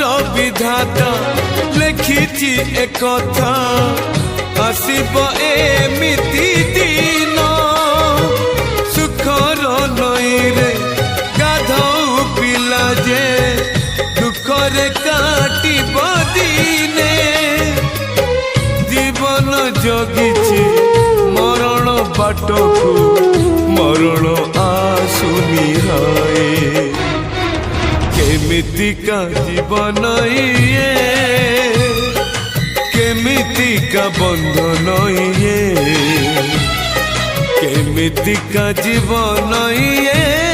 ईश्वर विधाता लिखिछि एकथा आसिब एमिति दिन सुखर नई रे गाधौ पिला जे दुखरे काटिब दिने जीवन जगिछि मरण बाटकु मरण आसुनी हाय केमितिका जीवन ये केमितिका बंधन ये केमितिका जीवन ये